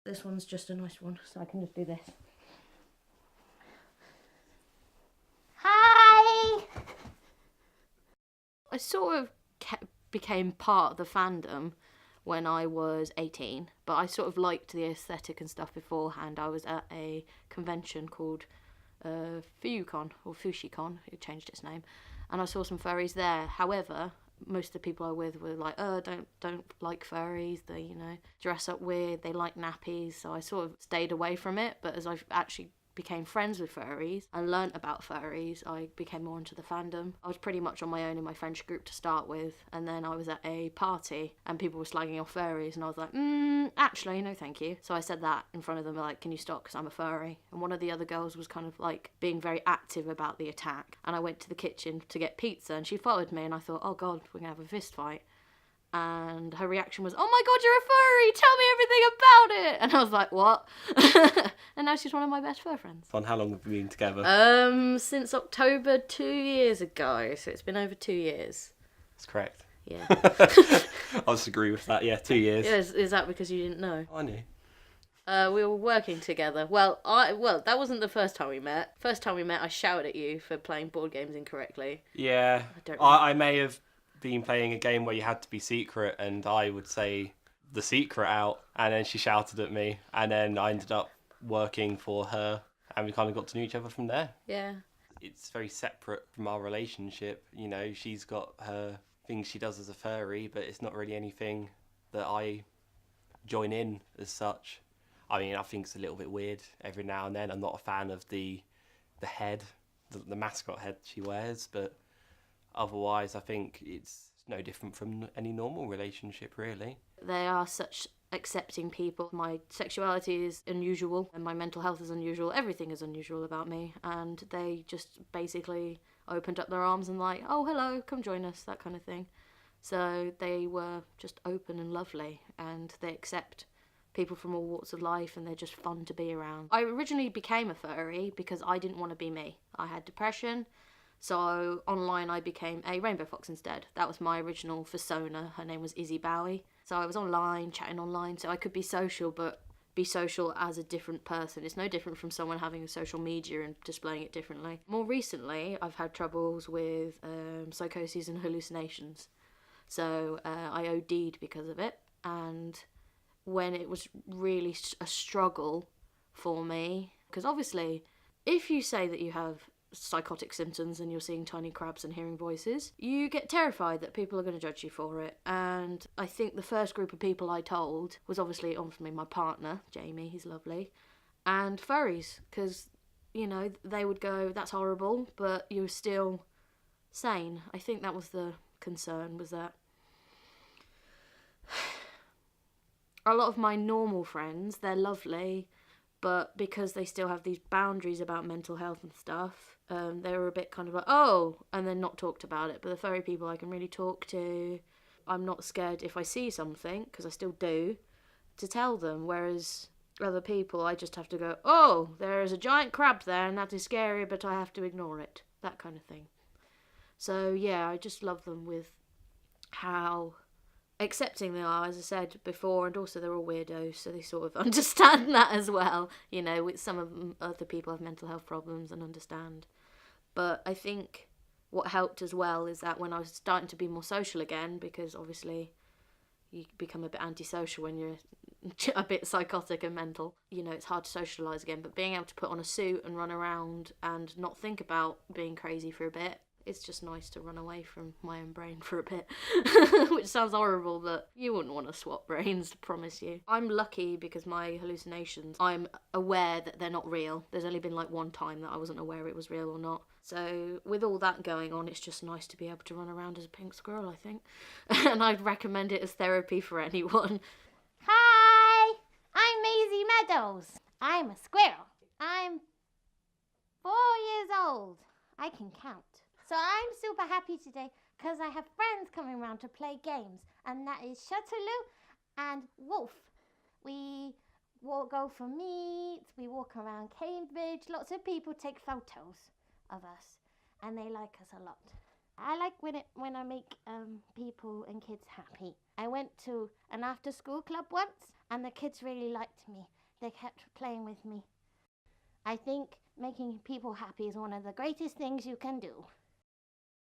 This one's just a nice one, so I can just do this. Hi! I sort of became part of the fandom when I was 18, but I sort of liked the aesthetic and stuff beforehand. I was at a convention called FuCon, or FushiCon, it changed its name, and I saw some furries there. However, most of the people I was with were like, oh, don't like furries, they, dress up weird, they like nappies, so I sort of stayed away from it. But as I've actually became friends with furries and learnt about furries, I became more into the fandom. I was pretty much on my own in my friendship group to start with, and then I was at a party and people were slagging off furries, and I was like, actually, no thank you. So I said that in front of them, like, can you stop, because I'm a furry? And one of the other girls was kind of like being very active about the attack, and I went to the kitchen to get pizza, and she followed me, and I thought, oh god, we're gonna have a fist fight. And her reaction was, oh my god, you're a furry, tell me everything about it. And I was like, what? And now she's one of my best fur friends. On how long have we been together? Since October 2 years ago, so it's been over 2 years. That's correct. Yeah. I'll just agree with that, yeah, 2 years. Yeah, is that because you didn't know? I knew. We were working together. Well, that wasn't the first time we met. First time we met, I shouted at you for playing board games incorrectly. Yeah, I may have been playing a game where you had to be secret, and I would say the secret out, and then she shouted at me, and then I ended up working for her, and we kind of got to know each other from there. Yeah. It's very separate from our relationship. She's got her things she does as a furry, but it's not really anything that I join in as such. I mean, I think it's a little bit weird every now and then. I'm not a fan of the head, the mascot head she wears, but otherwise, I think it's no different from any normal relationship, really. They are such accepting people. My sexuality is unusual and my mental health is unusual. Everything is unusual about me. And they just basically opened up their arms and like, oh, hello, come join us, that kind of thing. So they were just open and lovely, and they accept people from all walks of life, and they're just fun to be around. I originally became a furry because I didn't want to be me. I had depression. So online I became a rainbow fox instead. That was my original persona. Her name was Izzy Bowie. So I was online, chatting online, so I could be social, but be social as a different person. It's no different from someone having a social media and displaying it differently. More recently, I've had troubles with psychoses and hallucinations. So I OD'd because of it. And when it was really a struggle for me, because obviously if you say that you have psychotic symptoms and you're seeing tiny crabs and hearing voices, you get terrified that people are going to judge you for it. And I think the first group of people I told was obviously obviously my partner, Jamie, he's lovely, and furries, because, they would go, that's horrible, but you're still sane. I think that was the concern, was that a lot of my normal friends, they're lovely, but because they still have these boundaries about mental health and stuff, they were a bit kind of like, oh, and then not talked about it. But the furry people I can really talk to. I'm not scared if I see something, because I still do, to tell them. Whereas other people, I just have to go, oh, there is a giant crab there and that is scary, but I have to ignore it. That kind of thing. So yeah, I just love them with how accepting they are, as I said before, and also they're all weirdos, so they sort of understand that as well. With some of them, other people have mental health problems and understand. But I think what helped as well is that when I was starting to be more social again, because obviously you become a bit antisocial when you're a bit psychotic and mental, it's hard to socialise again, but being able to put on a suit and run around and not think about being crazy for a bit, it's just nice to run away from my own brain for a bit. Which sounds horrible, but you wouldn't want to swap brains, I promise you. I'm lucky because my hallucinations, I'm aware that they're not real. There's only been like one time that I wasn't aware it was real or not. So with all that going on, it's just nice to be able to run around as a pink squirrel, I think. And I'd recommend it as therapy for anyone. Hi, I'm Maisie Meadows. I'm a squirrel. I'm 4 years old. I can count. So I'm super happy today because I have friends coming around to play games, and that is Shutterloo and Wolf. We go for meets, we walk around Cambridge. Lots of people take photos of us, and they like us a lot. I like when I make people and kids happy. I went to an after-school club once, and the kids really liked me. They kept playing with me. I think making people happy is one of the greatest things you can do.